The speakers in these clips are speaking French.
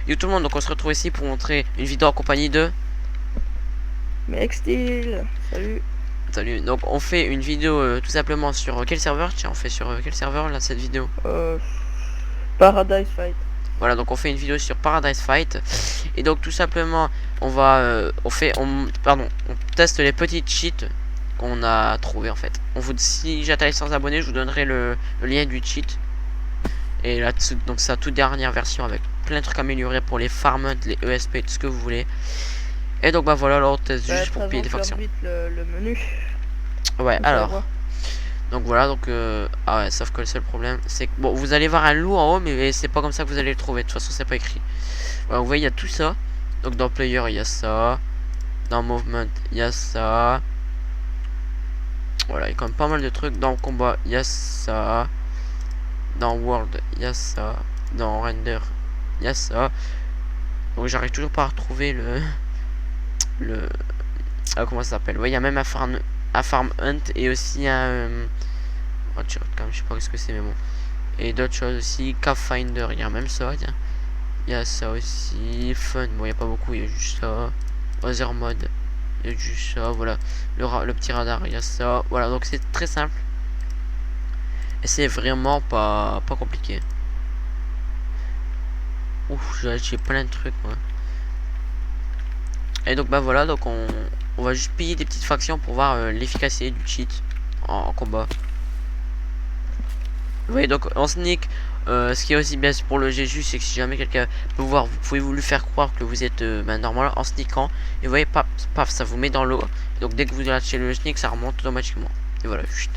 Yo tout le monde, donc on se retrouve ici pour montrer une vidéo en compagnie de... Mec style, salut. Salut, donc on fait une vidéo tout simplement sur quel serveur? Tiens, on fait sur quel serveur là cette vidéo? Euh, Paradise Fight. Voilà, donc on fait une vidéo sur Paradise Fight. Et donc tout simplement, on teste les petites cheats qu'on a trouvé en fait. Si j'atteins les 100 abonnés, je vous donnerai le lien du cheat. Et là, donc sa toute dernière version avec plein de trucs améliorés pour les farms, les ESP, tout ce que vous voulez. Et donc bah voilà, alors on teste juste pour payer des Présente-leur factions. vite le menu, Ouais, comme ça ils alors. voient. Donc voilà, donc ah ouais, sauf que le seul problème, c'est que bon, vous allez voir un loup en haut, mais c'est pas comme ça que vous allez le trouver. De toute façon, c'est pas écrit. Voilà, vous voyez, il y a tout ça. Donc dans Player, il y a ça. Dans Movement, il y a ça. Voilà, il y a quand même pas mal de trucs. Dans Combat, il y a ça. Dans World, il y a ça. Dans Render, il y a ça. Donc j'arrive toujours pas à retrouver le ah, comment ça s'appelle. Ouais, il y a même un farm hunt et aussi un oh, quand même, je sais pas ce que c'est, mais bon. Et d'autres choses aussi. Cave Finder, il y a même ça, tiens. Il y a ça aussi. Fun, bon, il n'y a pas beaucoup, il y a juste ça. Other Mode, il y a juste ça. Voilà. Le petit radar, il y a ça. Voilà, donc c'est très simple. Et c'est vraiment pas compliqué. Ouf, j'ai plein de trucs, moi. Et donc, bah voilà, donc on va juste payer des petites factions pour voir l'efficacité du cheat en combat. Vous voyez, donc en sneak, ce qui est aussi bien pour le GGU, c'est que si jamais quelqu'un peut voir, vous pouvez vous lui faire croire que vous êtes normal en sneakant. Et vous voyez, paf, paf, ça vous met dans l'eau. Donc dès que vous lâchez le sneak, ça remonte automatiquement. Et voilà, chut.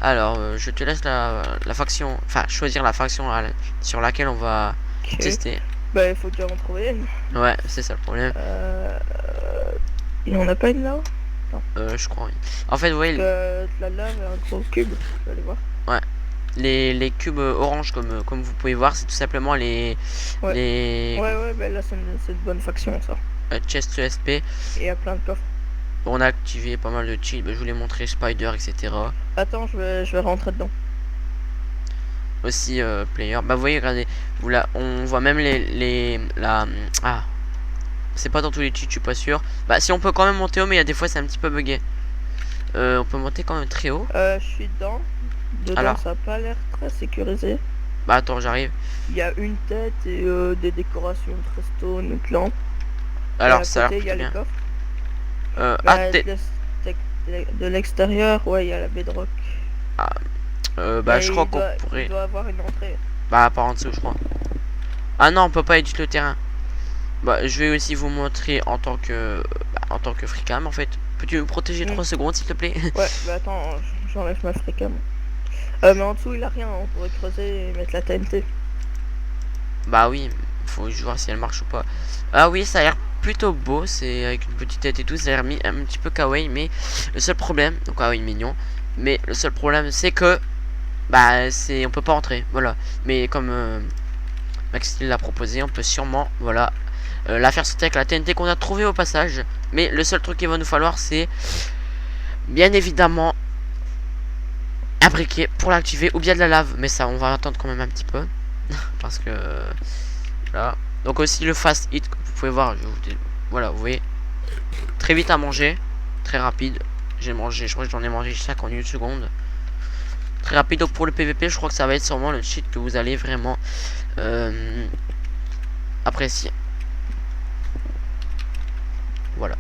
Alors, je te laisse la faction, enfin choisir la faction sur laquelle on va Ok. tester. Bah il faut déjà en trouver une. Ouais, c'est ça le problème. Euh... Il y en a pas une là? Non. Je crois. Oui. En fait, vous Parce voyez, que de la lave et un gros cube. Je vais aller voir. ouais, les cubes orange comme vous pouvez voir, c'est tout simplement Ouais. les Ouais, bah là c'est une bonne faction ça. chest ESP. Et il y a plein de coffres. On a activé pas mal de cheats, je vous l'ai montré, Spider, etc. Attends, je vais rentrer dedans. Aussi player. Bah vous voyez, regardez, on voit même ah, c'est pas dans tous les cheats, je suis pas sûr. Bah si on peut quand même monter haut, mais il y a des fois c'est un petit peu bugué. On peut monter quand même très haut. Je suis dedans. Dedans Alors, ça a pas l'air très sécurisé. bah attends, j'arrive. Il y a une tête et des décorations très stone, une lampe. Et Alors à ça a l'air côté, il y a plutôt les bien. coffres. Ah, Bah, de l'extérieur, ouais, il y a la bedrock. ah, bah je Mais crois qu'on il pourrait. doit avoir une entrée. Bah par en dessous, je crois. Ah non, on peut pas éditer le terrain. Bah je vais aussi vous montrer en tant que freecam en fait. Peux-tu me protéger Hmm. 3 secondes s'il te plaît? Ouais, bah attends, j'enlève ma frécam. Mais en dessous, il a rien. On pourrait creuser et mettre la TNT. Bah oui, faut voir si elle marche ou pas. Ah oui, ça a l'air plutôt beau, c'est avec une petite tête et tout, ça a l'air un petit peu kawaii, mais le seul problème, donc ah oui, mignon, mais le seul problème c'est que, bah on peut pas entrer, voilà. Mais comme Max l'a proposé, on peut sûrement, voilà, la faire sauter avec la TNT qu'on a trouvé au passage. Mais le seul truc qu'il va nous falloir, c'est bien évidemment un briquet pour l'activer ou bien de la lave, mais ça on va attendre quand même un petit peu, parce que... Là. Donc aussi le fast hit, vous pouvez voir, voilà, vous voyez, très vite à manger, très rapide. J'ai mangé, je crois que j'en ai mangé 5 en 1 seconde. Très rapide, donc pour le PVP, je crois que ça va être sûrement le cheat que vous allez vraiment apprécier. Voilà.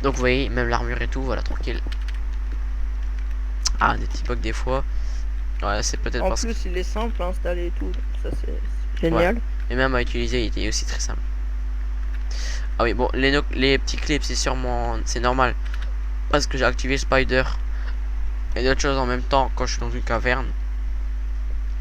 Donc vous voyez, même l'armure et tout, voilà, tranquille. Ah, des petits bugs des fois. Ouais, c'est peut-être En parce que... plus, il est simple à installer et tout. Donc ça, c'est Ouais. génial. Et même à utiliser, il était aussi très simple. Ah oui, bon, les petits clips, c'est sûrement... C'est normal. Parce que j'ai activé Spider et d'autres choses en même temps quand je suis dans une caverne.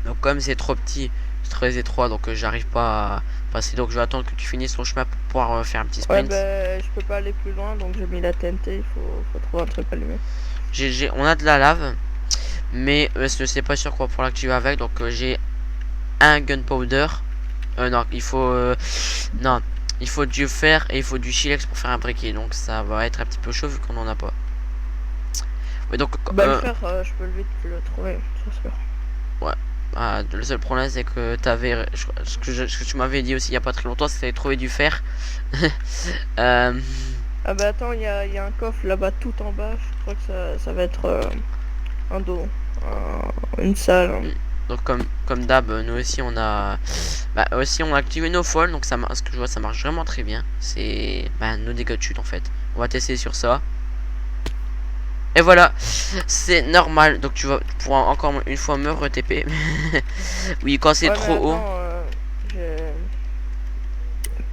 Donc comme c'est trop petit, c'est très étroit, donc j'arrive pas à passer. Donc je vais attendre que tu finisses ton chemin pour pouvoir faire un petit Ouais, sprint. bah, je peux pas aller plus loin. Donc j'ai mis la TNT. Faut trouver un truc à allumer. On a de la lave, mais je sais pas sur quoi pour l'activer avec. Donc j'ai un gunpowder. Non, non, il faut du fer et il faut du silex pour faire un briquet. Donc ça va être un petit peu chaud vu qu'on en a pas. Ouais, donc Bah, le fer, je peux le vite le trouver, c'est sûr. ouais. Ah, le seul problème c'est que t'avais ce que tu m'avais dit aussi il y a pas très longtemps, c'est que t'avais trouvé du fer. Euh, Ah bah attends, il y a un coffre là-bas tout en bas. Je crois que ça va être un dos, une salle, hein. donc comme d'hab, nous aussi on a aussi on a activé nos folles, donc ça ce que je vois ça marche vraiment très bien. C'est nos dégâts de chute en fait. On va tester sur ça. Et voilà, c'est normal. Donc tu pourras encore une fois me re-TP. Oui, quand c'est Ouais, mais trop haut. attends, j'ai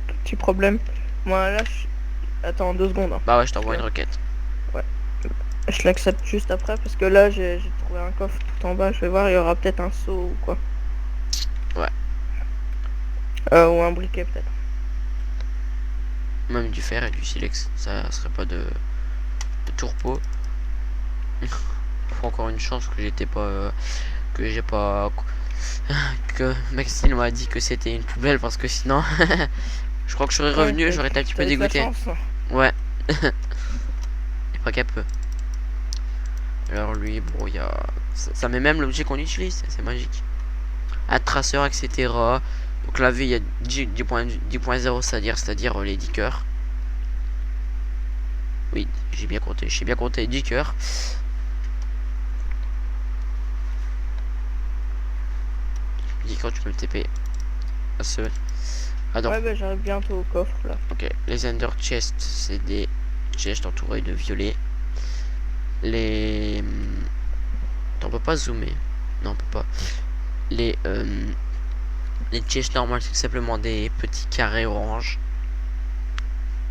un petit problème. Moi là, attends 2 secondes, hein. Bah ouais, je t'envoie une requête. Ouais, je l'accepte juste après parce que là j'ai trouvé un coffre tout en bas. Je vais voir, il y aura peut-être un seau ou quoi. Ouais. Ou un briquet peut-être. Même du fer et du silex. Ça serait pas de tourpeau. Faut encore une chance que j'étais pas. Que j'ai pas. Que Maxime m'a dit que c'était une poubelle parce que sinon. Je crois que je serais Ouais, revenu, j'aurais été un petit peu t'as eu de la dégoûté. chance. Ouais. Et pas qu'à peu. Alors lui, bon, il y a. Ça met même l'objet qu'on utilise, c'est magique. Un traceur, etc. Donc la vie, il y a 10.0, c'est-à-dire les 10 cœurs. Oui, j'ai bien compté 10 cœurs. Tu peux le TP à ce. Ah non, Ouais, bah j'arrive bientôt au coffre là. ok. Les Ender Chests, c'est des chests entourés de violet. Les. On peut pas zoomer. Non, on peut pas. Les. Les chests normales, c'est simplement des petits carrés orange.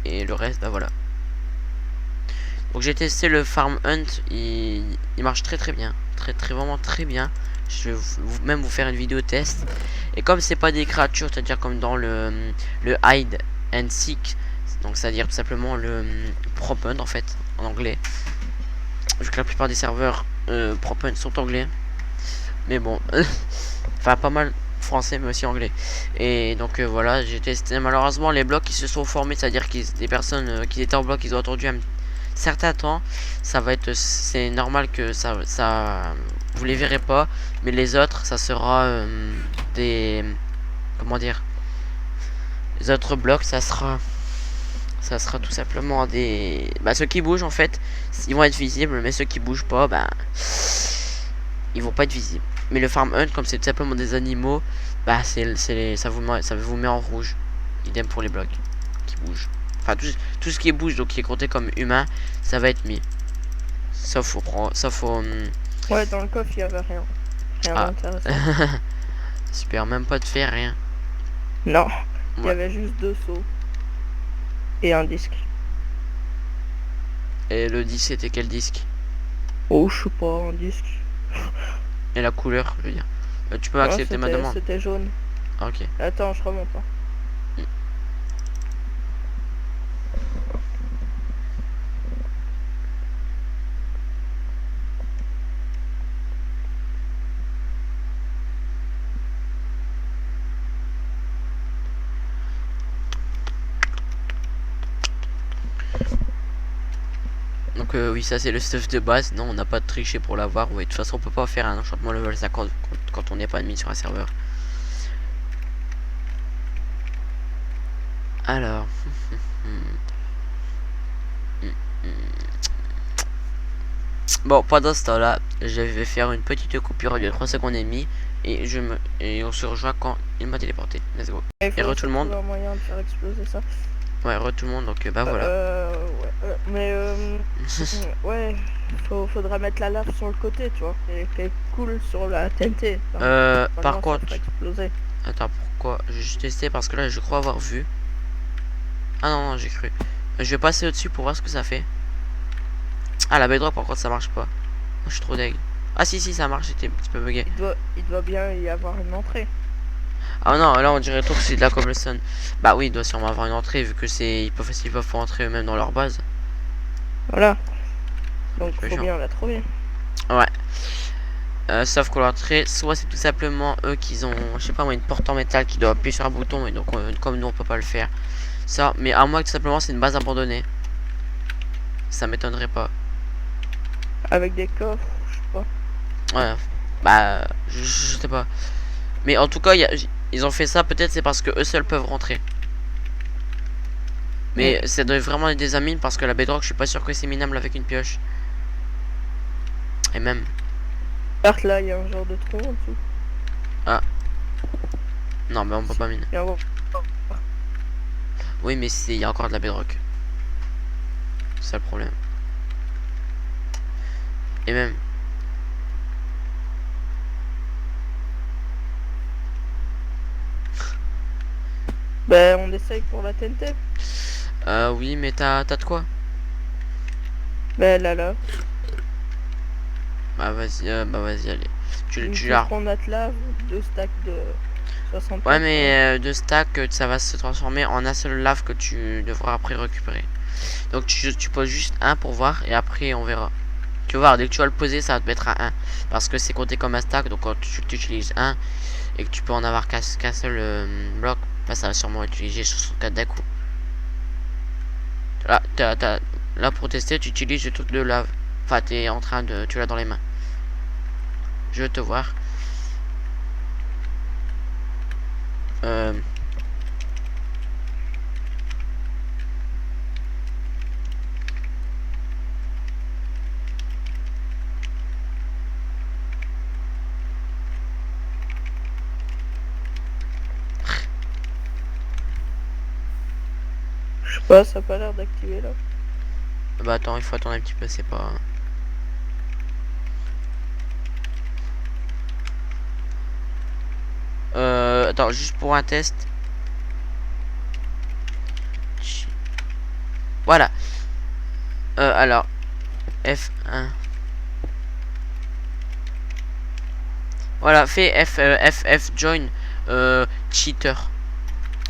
Et le reste, bah voilà. Donc j'ai testé le Farm Hunt, il marche très bien, vraiment très bien. Je vais même vous faire une vidéo test. Et comme c'est pas des créatures, c'est-à-dire comme dans le Hide and Seek, donc c'est-à-dire tout simplement le Prop Hunt en fait, en anglais. Vu que la plupart des serveurs Prop Hunt sont anglais. Mais bon, enfin pas mal français mais aussi anglais. Et donc voilà, j'ai testé malheureusement les blocs qui se sont formés, c'est-à-dire que des personnes qui étaient en bloc, ils ont attendu un certain temps. Ça va être, c'est normal que ça vous les verrez pas, mais les autres ça sera des, comment dire, les autres blocs ça sera tout simplement des, ceux qui bougent en fait ils vont être visibles, mais ceux qui bougent pas ils vont pas être visibles. Mais le farm hunt, comme c'est tout simplement des animaux, ça vous met en rouge. Idem pour les blocs qui bougent. Enfin tout ce qui bouge, donc qui est compté comme humain, ça va être mis. Sauf Ouais, dans le coffre il y avait rien. Rien ah. d'intéressant. Super, même pas de fer, rien. Non, il y Ouais. avait juste 2 seaux. Et un disque. Et le disque c'était quel disque? Oh, je sais pas, un disque. Et la couleur, je veux dire. Tu peux Ouais, accepter ma demande. c'était jaune. Ah, ok. Attends, je remonte, hein. Donc oui, ça c'est le stuff de base. Non, on n'a pas de tricher pour l'avoir. Ouais, de toute façon, on peut pas faire un enchantement level 50 quand on n'est pas admis sur un serveur. Alors. Bon, pendant ce temps-là, je vais faire une petite coupure de 3 secondes et demie. Et on se rejoint quand il m'a téléporté. Let's go. Il Et faut re aussi tout le monde. trouver un moyen de faire exploser ça. Ouais, re tout le monde. Donc bah voilà. Ouais, mais ouais, faudra mettre la lave sur le côté, tu vois. Qu'elle coule sur la TNT. Enfin, Par normalement, ça contre. fera exploser. Attends, pourquoi? Je vais juste tester parce que là, je crois avoir vu. Ah non, non, j'ai cru. Je vais passer au-dessus pour voir ce que ça fait. Ah, la bedrock, par contre, ça marche pas. Je suis trop deg. Ah, si, ça marche, c'était un petit peu bugué. Il doit bien y avoir une entrée. Ah non, là, on dirait trop que c'est de la cobblestone. Bah oui, il doit sûrement avoir une entrée vu que c'est. Ils peuvent pas entrer eux-mêmes dans leur base. Voilà. Donc, Peu faut chiant. bien la trouver. Ouais. Sauf que l'entrée, soit c'est tout simplement eux qui ont, je sais pas moi, une porte en métal qui doit appuyer sur un bouton et donc comme nous on peut pas le faire. Ça, mais à moins que tout simplement c'est une base abandonnée. Ça m'étonnerait pas. Avec des coffres, je sais pas. Ouais. Bah, je sais pas. Mais en tout cas, ils ont fait ça, peut-être c'est parce que eux seuls peuvent rentrer. Mais ça doit vraiment être des amines parce que la bedrock, je suis pas sûr que c'est minable avec une pioche. Et même. Là, il y a un genre de trou en dessous. Ah. Non, mais on peut pas miner. Oui, mais il y a encore de la bedrock. C'est ça le problème. Et même. Ben, on essaye pour la TNT. Oui, mais t'as de quoi? Ben, là. Bah, vas-y, allez. Tu Plus l'as. qu'on a de lave, 2 stacks de Ouais, 64. mais de stack, ça va se transformer en un seul lave que tu devras après récupérer. Donc, tu poses juste un pour voir et après, on verra. Tu vas voir, dès que tu vas le poser, ça va te mettre à 1. Parce que c'est compté comme un stack. Donc, quand tu utilises un et que tu peux en avoir qu'un seul bloc, bah, ça va sûrement utiliser 64 d'un coup. Là, là, pour tester, tu utilises le truc de lave. Enfin, t'es en train de. Tu l'as dans les mains. Je veux te voir. Euh, Je sais pas, ça a pas l'air d'activer là. Bah, attends, il faut attendre un petit peu, c'est pas. Attends, juste pour un test. Voilà. Alors, F1. Voilà, fais F join cheater.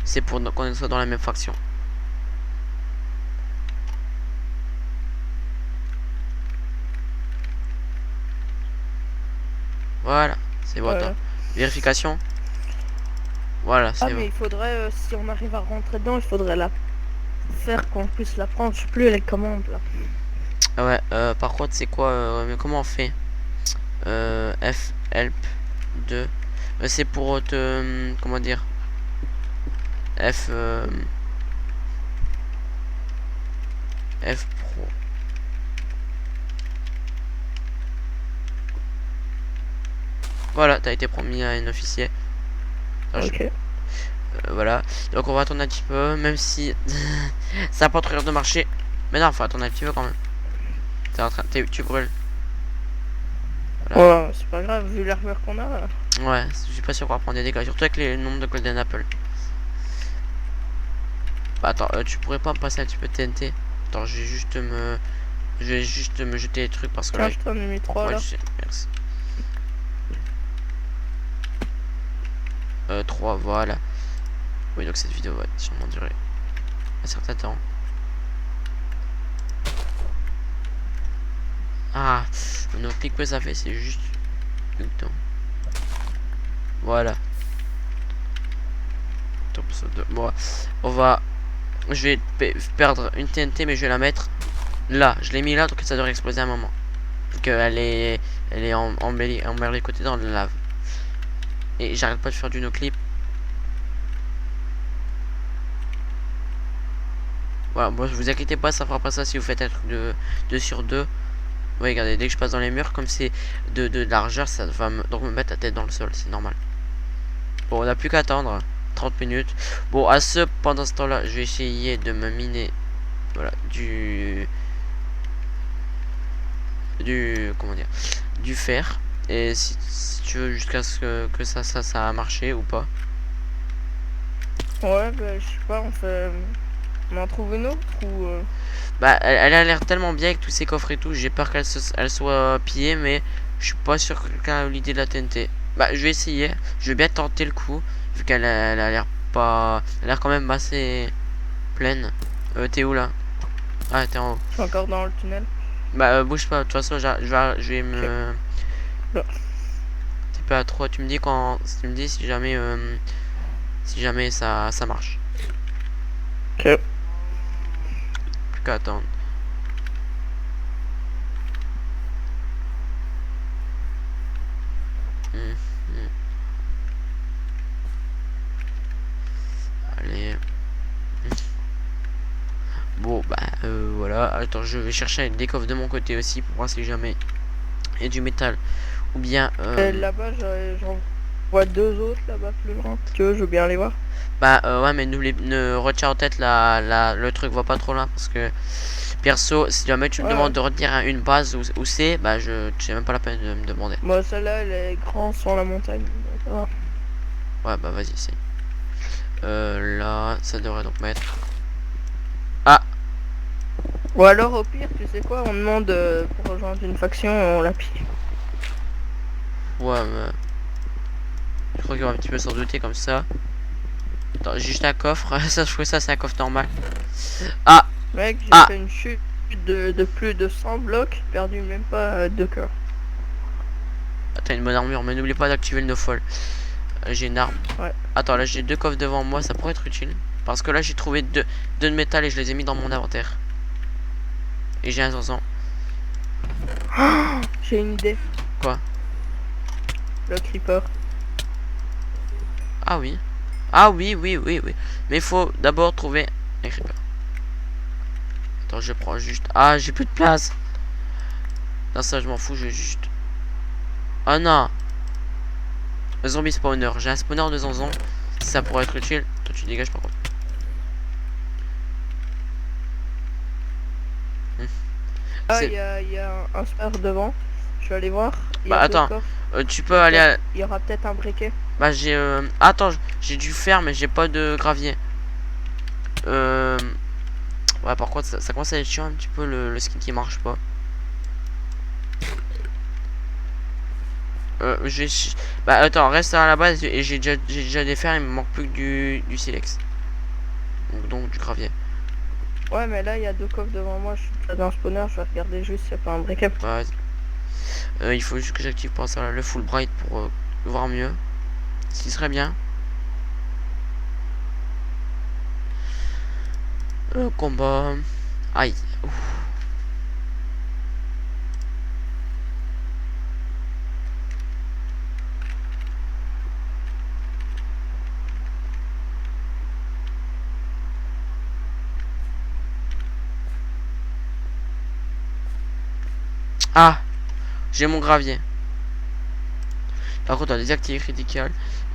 C'est pour qu'on soit dans la même faction. Voilà, c'est bon, attends. Vérification. Voilà, Ah, c'est bon. mais il faudrait, si on arrive à rentrer dedans, il faudrait la faire qu'on puisse la prendre. Je sais plus les commandes là. Ah ouais, par contre, c'est quoi mais comment on fait F help 2. C'est pour te. Comment dire F. F pro. Voilà, t'as été promis à un officier. Alors, Ok. voilà. Donc on va attendre un petit peu, même si ça n'a pas trop l'air de marcher. Mais non, faut attendre un petit peu quand même. T'es en train, tu brûles. Voilà. Ouais, c'est pas grave, vu l'armure qu'on a là. Ouais, je suis pas sûr qu'on va prendre des dégâts, surtout avec les nombres de Golden Apple. Bah, attends, tu pourrais pas me passer un petit peu de TNT? Attends, je vais juste me jeter les trucs parce que Tiens, là. je t'en ai mis 3 Ouais, là. je sais, merci. 3, voilà. Oui, donc cette vidéo va sûrement durer un certain temps. Ah, donc clic que ça fait, c'est juste le temps. Voilà. Top bon, on va. Je vais perdre une TNT, mais je vais la mettre là. Je l'ai mis là, donc ça devrait exploser à un moment. Donc elle est emmêlée côté dans la lave. Et j'arrête pas de faire du no-clip. Voilà, bon, vous inquiétez pas, ça fera pas ça si vous faites un truc de 2 sur 2. Oui, regardez, dès que je passe dans les murs, comme c'est de largeur, ça va donc me mettre la tête dans le sol, c'est normal. Bon, on n'a plus qu'à attendre 30 minutes. Bon, pendant ce temps-là, je vais essayer de me miner, voilà, comment dire, du fer. Et si tu veux, jusqu'à ce que ça a marché ou pas. Ouais, bah je sais pas, on en trouve une autre ou. Bah, elle a l'air tellement bien avec tous ces coffres et tout. J'ai peur elle soit pillée, mais je suis pas sûr que quelqu'un a eu l'idée de la TNT. Bah, je vais essayer. Je vais bien tenter le coup, vu elle a l'air pas. Elle a l'air quand même assez pleine. T'es où là? Ah, t'es en haut. Je suis encore dans le tunnel. Bah, bouge pas. De toute façon, je vais Ok. me. Là. T'es pas à 3. Tu me dis quand. Tu me dis si jamais ça marche. Ok. Plus qu'à attendre. Allez. Bon, bah, voilà. Attends, je vais chercher des coffres de mon côté aussi pour voir si jamais il y a du métal. Ou bien... Là-bas, j'en vois deux autres là-bas plus loin. Si tu veux, je veux bien les voir. Bah, ouais, mais ne retiens en tête le truc, va pas trop loin. Parce que, perso, si jamais tu me demandes de retenir une base où c'est, bah, c'est même pas la peine de me demander. Moi, celle-là, elle est grande sur la montagne. Ouais, bah, vas-y, c'est. Là, ça devrait donc mettre... Ah! Ou alors, au pire, tu sais quoi, on demande pour rejoindre une faction, on la pique. Ouais, mais... Je crois qu'il va un petit peu s'en douter comme ça. Attends, j'ai juste un coffre. Ça, je trouvais ça, c'est un coffre normal. Ah! Mec, j'ai Ah! fait une chute de plus de 100 blocs, perdu même pas 2 cœurs. T'as une bonne armure, mais n'oublie pas d'activer le no-fall. J'ai une arme. Ouais. Attends, là j'ai deux coffres devant moi, ça pourrait être utile. Parce que là j'ai trouvé deux de métal et je les ai mis dans mon inventaire. Et j'ai un 500. J'ai une idée. Quoi? Le creeper. Ah oui. Ah oui, oui, oui, oui. Mais il faut d'abord trouver un creeper. Attends, je prends juste... Ah, j'ai plus de place. Non, ça je m'en fous, je vais juste... Ah non. Le zombie spawner. J'ai un spawner de zonzon. Ça pourrait être utile. Toi tu dégages par contre. Ah, il y a un spare devant. Je vais aller voir. Bah attends, tu peux aller à... Il y aura peut-être un briquet. Bah j'ai... Attends, j'ai dû faire mais j'ai pas de gravier. Ouais, par contre ça commence à être chiant un petit peu le skin qui marche pas. Bah attends, reste à la base et j'ai déjà des fers, il me manque plus que du silex. Donc du gravier. Ouais, mais là, il y a deux coffres devant moi. Je suis déjà dans un spawner. Je vais regarder juste s'il n'y a pas un briquet. Ouais, il faut juste que j'active pour ça le full bright pour voir mieux. Ce qui serait bien. Combat. Aïe. Ouf. Ah, j'ai mon gravier. Par contre on a des activités critiques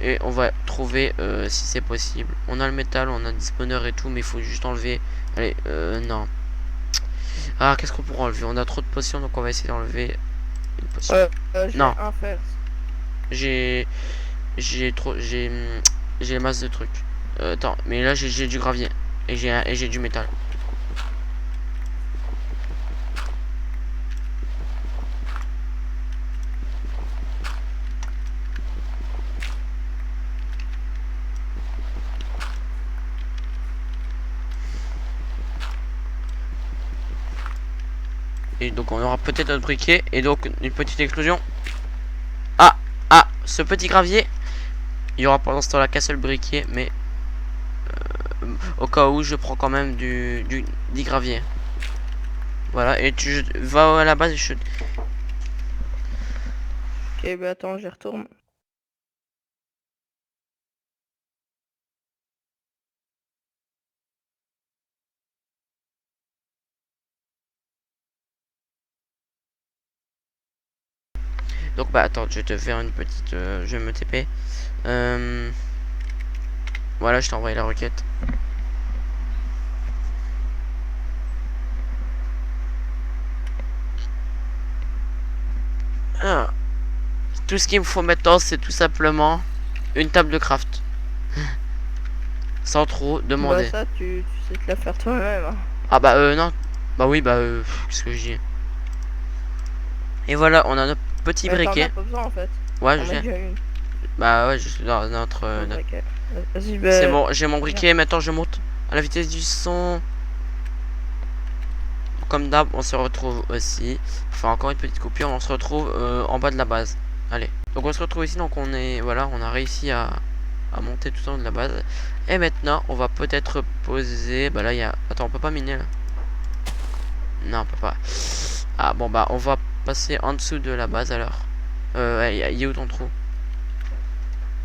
et on va trouver si c'est possible. On a le métal, on a des spawners et tout, mais il faut juste enlever. Allez, non. Ah, qu'est-ce qu'on pourra enlever? On a trop de potions, donc on va essayer d'enlever une potion. J'ai Non, un fer. j'ai trop, j'ai masse de trucs. Attends, mais là j'ai du gravier et j'ai du métal. Et donc on aura peut-être notre briquet et donc une petite explosion. Ah, ah, ce petit gravier. Il y aura pendant ce temps-là qu'un seul briquet, mais au cas où je prends quand même du gravier. Voilà, et tu vas à la base et je... Ok, bah attends, j'y retourne. Donc bah attends, je vais te faire une petite... je vais me TP. Voilà, je t'ai envoyé la requête. Ah. Tout ce qu'il me faut maintenant, c'est tout simplement une table de craft. Sans trop demander. Bah ça, tu sais te la faire toi-même. Hein. Ah bah non. Bah oui, bah qu'est-ce que je dis. Et voilà, on a notre petit Mais t'en briquet. as pas besoin en fait. Ouais, T'en je as viens. déjà une. Bah ouais, je suis dans notre... Briquet. Vas-y, bah... C'est bon, j'ai mon briquet, maintenant je monte à la vitesse du son. Comme d'hab, on se retrouve aussi. Enfin, encore une petite coupure, on se retrouve en bas de la base. Allez. Donc on se retrouve ici, donc on est... Voilà, on a réussi à monter tout en haut de la base. Et maintenant, on va peut-être poser... Bah là, il y a... Attends, on peut pas miner là. Non, on peut pas. Ah bon, bah on va passer en dessous de la base alors. Il y a où ton trou?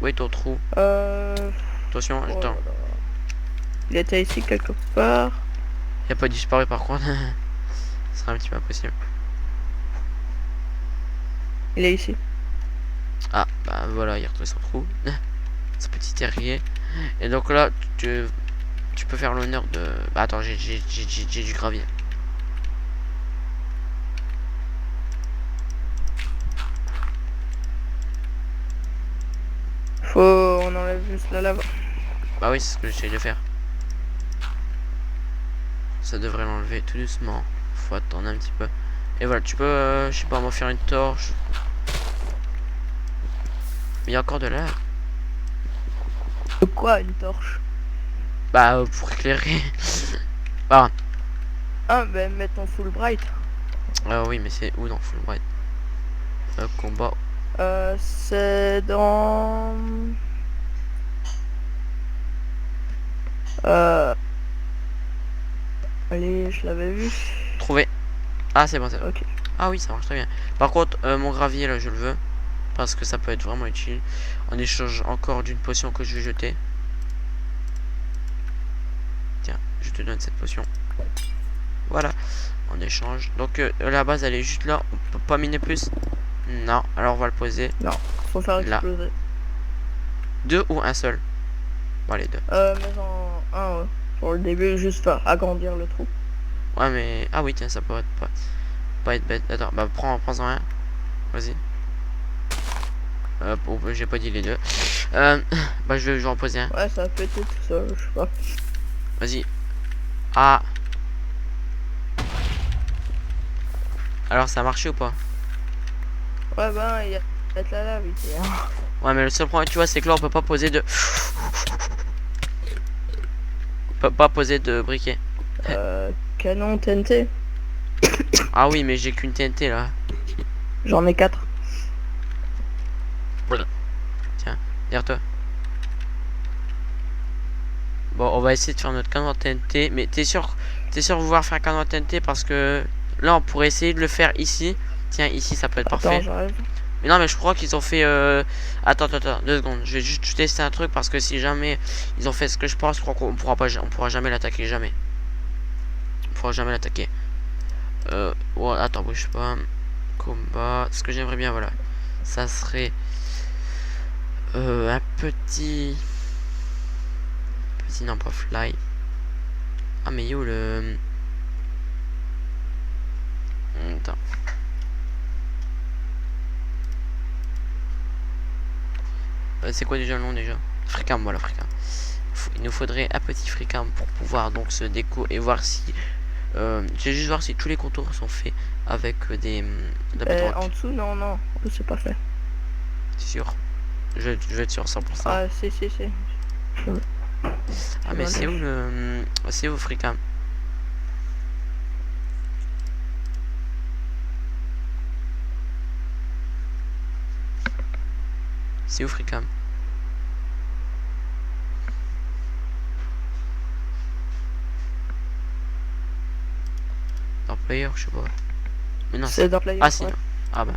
Où est ton trou? Attention, Oh là attends. là. Il était ici quelque part. Il a pas disparu par contre. Ce serait un petit peu impossible. Il est ici. Ah, bah voilà, il a retrouvé son trou. Ce petit terrier. Et donc là, tu peux faire l'honneur de... Bah attends, j'ai du gravier. On enlève juste la lave. Bah oui, c'est ce que j'essaie de faire. Ça devrait l'enlever tout doucement. Faut attendre un petit peu. Et voilà, tu peux, je sais pas, m'en faire une torche. Mais il y a encore de l'air. De quoi une torche? Bah, pour éclairer. Bah, Ah, ben mettre en full bright. oui, mais c'est où dans Fulbright? Combat. C'est dans. Euh... Allez, je l'avais vu. Trouvé. Ah, c'est bon, c'est bon. Ok. Ah oui, ça marche très bien. Par contre, mon gravier, là, je le veux. Parce que ça peut être vraiment utile. En échange encore d'une potion que je vais jeter. Tiens, je te donne cette potion. Voilà, en échange. Donc, la base, elle est juste là. On peut pas miner plus. Non, alors on va le poser Non, faut faire là. exploser. Deux ou un seul? Bon, les deux. Mais en un, ouais. Pour le début, juste faire agrandir le trou. Ouais, mais... Ah oui, tiens, ça pourrait pas être bête. Attends, bah prends-en un. Vas-y. Oh, j'ai pas dit les deux. Bah je vais en poser un. Ouais, ça a pété tout seul, je sais pas. Vas-y. Ah. Alors ça a marché ou pas? Ouais, ben, il y a peut-être la lave ici. Hein. Ouais, mais le seul problème, tu vois, c'est que là on peut pas poser de... On peut pas poser de briquet. Canon TNT. Ah oui, mais j'ai qu'une TNT là. J'en ai 4. Tiens, derrière toi. Bon, on va essayer de faire notre canon TNT. Mais t'es sûr de vouloir faire un canon TNT? Parce que là on pourrait essayer de le faire ici. Tiens, ici ça peut être Attends, parfait. j'arrive. Mais non, mais je crois qu'ils ont fait... Attends, 2 secondes. Je vais juste tester un truc parce que si jamais ils ont fait ce que je pense, je crois qu'on pourra jamais l'attaquer, jamais. On pourra jamais l'attaquer. Ouais, attends, bouge pas. Combat. Ce que j'aimerais bien, voilà. Ça serait... un petit... non, pas fly. Ah, mais où le... Attends. C'est quoi déjà le nom déjà? Fricam, voilà, Fricam. Il nous faudrait un petit Fricam pour pouvoir donc se déco et voir si... je vais juste voir si tous les contours sont faits avec des... de la bedrock. En dessous, non, non. C'est pas fait. C'est sûr. Je vais être sûr 100%. Ah, si. Ah, mais c'est où le... C'est où Fricam? C'est où Fricam? Dans player, je sais pas. Mais non, c'est dans player. Ah, si, ouais. non. Ah, bah.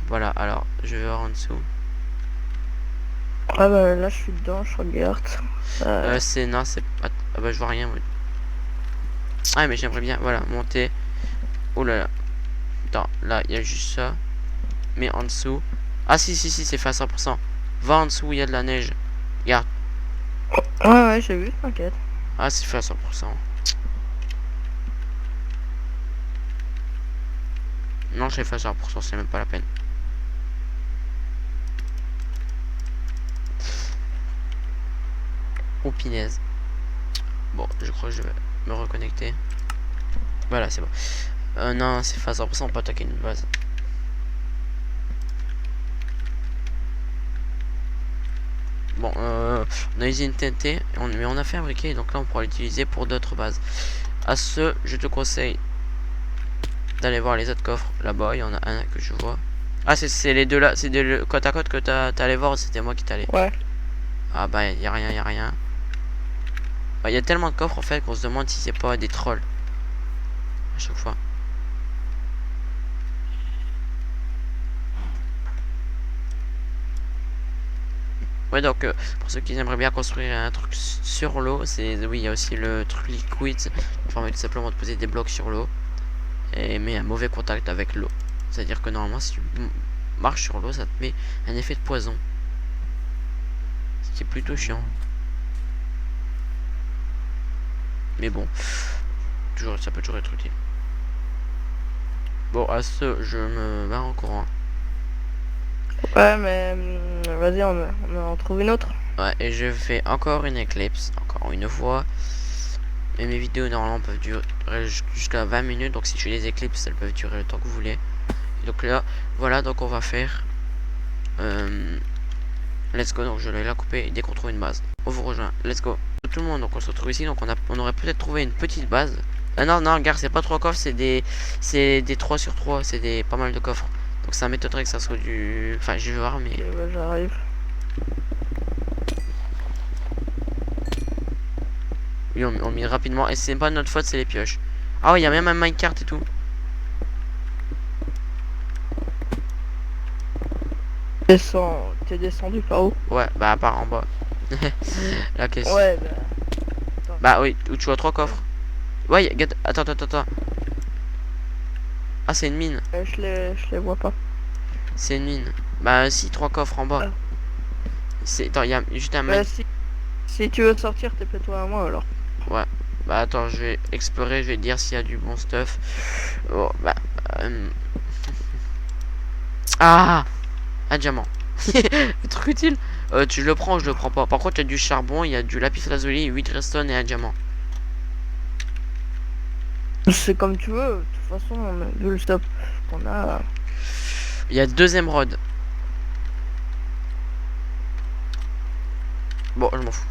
Voilà, alors, je vais voir en dessous. Ah, bah là, je suis dedans, je regarde. C'est... Non, c'est... Ah, bah, je vois rien. Ouais. Ah, mais j'aimerais bien, voilà, monter. Oh là là. Attends, là, il y a juste ça. Mais en dessous... Ah, si, c'est fait à 100%. Va en dessous, il y a de la neige. Regarde. Ouais, j'ai vu, t'inquiète. Ah, c'est fait à 100%. Non, j'ai fait à 100%, c'est même pas la peine. Oh, pinaise. Bon, je crois que je vais me reconnecter. Voilà, c'est bon. Non, c'est fait à 100%, on peut attaquer une base. Bon, on a utilisé une TNT, mais on a fait un briquet, donc là on pourra l'utiliser pour d'autres bases. À ce, je te conseille d'aller voir les autres coffres. Là-bas, il y en a un que je vois. Ah, c'est les deux là, c'est des côte à côte que t'es allé voir, c'était moi qui t'allais. Ouais. Ah bah, y a rien. Bah, y a tellement de coffres en fait qu'on se demande si c'est pas des trolls. À chaque fois. Ouais, donc pour ceux qui aimeraient bien construire un truc sur l'eau, c'est oui, il y a aussi le truc liquid qui permet tout simplement de poser des blocs sur l'eau et met un mauvais contact avec l'eau. C'est-à-dire que normalement, si tu marches sur l'eau, ça te met un effet de poison, ce qui est plutôt chiant. Mais bon, toujours, ça peut toujours être utile. Bon, à ce, je me barre en courant. Ouais, mais vas-y, on en trouve une autre. Ouais, et je fais encore une éclipse, encore une fois. Et mes vidéos normalement peuvent durer jusqu'à 20 minutes. Donc si je fais des éclipses, elles peuvent durer le temps que vous voulez. Et donc là, voilà, donc on va faire let's go. Donc je vais la couper dès qu'on trouve une base. On vous rejoint, let's go. Tout le monde, donc on se retrouve ici. Donc on aurait peut-être trouvé une petite base. Ah non, non, regarde, c'est pas 3 coffres, c'est des 3 sur 3, c'est des pas mal de coffres. Donc ça m'étonnerait que ça soit du... Enfin, je vais voir, mais... Ok, bah, j'arrive. Oui, on mine rapidement. Et c'est pas notre faute, c'est les pioches. Ah oui, il y a même un minecart et tout. T'es descendu par où? Ouais, bah à part en bas. La question. Ouais, bah... Attends. Bah oui, où tu vois 3 coffres. Ouais, attends, attends, attends. Ah, c'est une mine. Je les vois pas. C'est une mine. Bah si, 3 coffres en bas. Ah. C'est... Attends, il y a juste un Bah, mec. si tu veux sortir, t'es toi à moi alors. Ouais. Bah attends, je vais explorer, je vais dire s'il y a du bon stuff. Oh, bah... Ah, un diamant. Le truc utile. Tu le prends ou je le prends pas. Par contre, il y a du charbon, il y a du lapis lazuli, 8 redstone et un diamant. C'est comme tu veux. De toute façon, vu le stop qu'on a... Il y a 2 émeraudes. Bon, je m'en fous.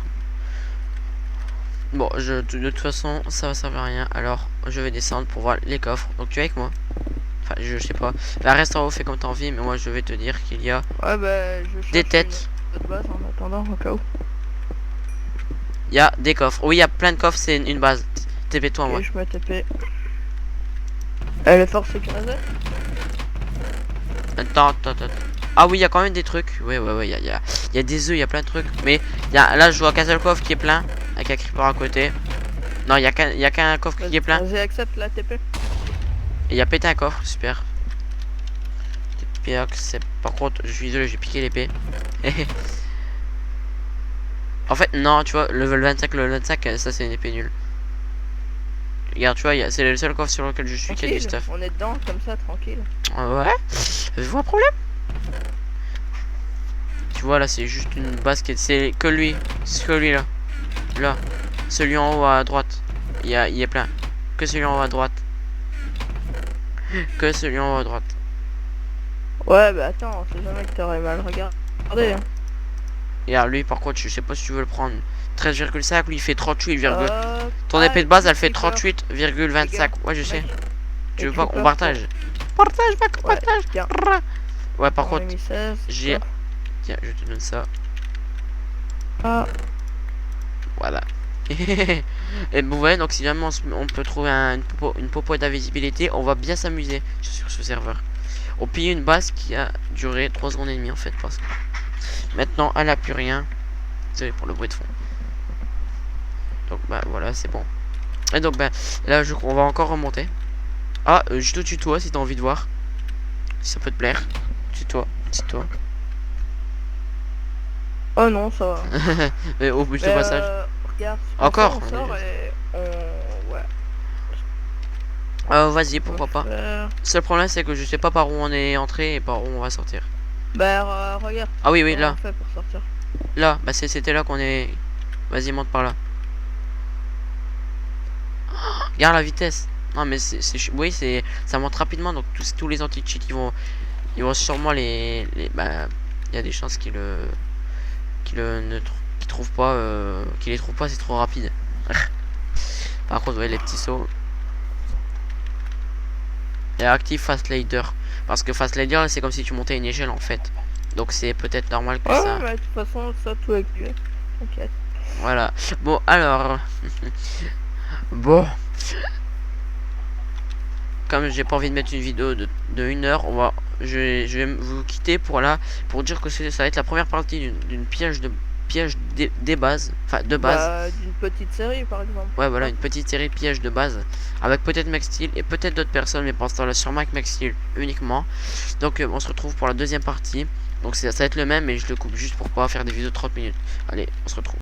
Bon, de toute façon, ça va servir à rien. Alors, je vais descendre pour voir les coffres. Donc, tu es avec moi? Enfin, je sais pas. Bah, reste en haut, fais comme t'as envie. Mais moi, je vais te dire qu'il y a Ouais, bah, je cherche des têtes. une autre base en attendant, au cas où. Il y a des coffres. Oui, il y a plein de coffres. C'est une base. TP-toi, moi. Ok, je me TP. Elle est fort sécurisée? Attends. Ah oui, il y a quand même des trucs. Ouais, il y a des œufs, il y a plein de trucs. Mais là, je vois qu'un seul coffre qui est plein. Avec un creeper à côté. Non, il y a qu'un coffre qui est plein. Vas-y, accepte la TP. Et il y a pété un coffre, super. TP accept. Par contre, je suis désolé, j'ai piqué l'épée. En fait, non, tu vois, level 25, ça c'est une épée nulle. Regarde, tu vois, c'est le seul coffre sur lequel je suis qui a du stuff. On est dedans, comme ça, tranquille. Ouais, je vois un problème. Tu vois, là, c'est juste une basket. C'est que lui. C'est que lui, là. Là. Celui en haut à droite. Il est plein. Que celui en haut à droite. Que celui en haut à droite. Ouais, bah attends, on sait jamais que t'aurais mal regardé. Hein. Regarde, lui, par contre, je sais pas si tu veux le prendre. 13,5, lui, il fait 38, ton Ah, épée de base, elle fait Creeper. 38,25. Ouais, je sais. Mec, Tu veux et pas Creeper, qu'on partage? Partage, mec, Ouais, partage. tiens. Ouais, par On contre, a mis 16, j'ai... hop. Tiens, je te donne ça. Ah, Voilà. Et bon, ouais, donc si jamais on peut trouver une popo d'invisibilité, on va bien s'amuser sur ce serveur. On pille une base qui a duré 3 secondes et demie en fait, parce que maintenant elle a plus rien. Désolé pour le bruit de fond. Donc bah voilà, c'est bon. Et donc bah là on va encore remonter. Ah, je te tutoie si t'as envie de voir. Si ça peut te plaire. Tutoie. oh non, ça va. Mais au juste au Mais, passage. regarde, Encore, on on sort est et ouais. vas-y, pourquoi pas. Seul problème c'est que je sais pas par où on est entré et par où on va sortir. Bah regarde. Ah oui, Comment là. on fait pour sortir? Là, bah c'était là qu'on est. Vas-y, monte par là. Regarde la vitesse. Non mais oui, ça monte rapidement, donc tous les anti-cheats ils vont sûrement bah il y a des chances qu'ils trouvent pas qu'ils les trouvent pas, c'est trop rapide. Par contre, ouais, les petits sauts. Et active Fast Ladder, parce que Fast Ladder c'est comme si tu montais une échelle en fait. Donc c'est peut-être normal que ça. Ouais, mais de toute façon, ça tout est cuit. T'inquiète. Voilà. Bon, alors bon, comme j'ai pas envie de mettre une vidéo de 1 heure, on va je vais vous quitter pour dire que ça va être la première partie d'une piège des bases, enfin de base. Bah, d'une petite série par exemple. Ouais, voilà, une petite série de pièges de base avec peut-être Max Steel et peut-être d'autres personnes, mais pour l'instant là sur Max Steel uniquement. Donc on se retrouve pour la deuxième partie. Donc ça va être le même, mais je le coupe juste pour pas faire des vidéos de 30 minutes. Allez, on se retrouve.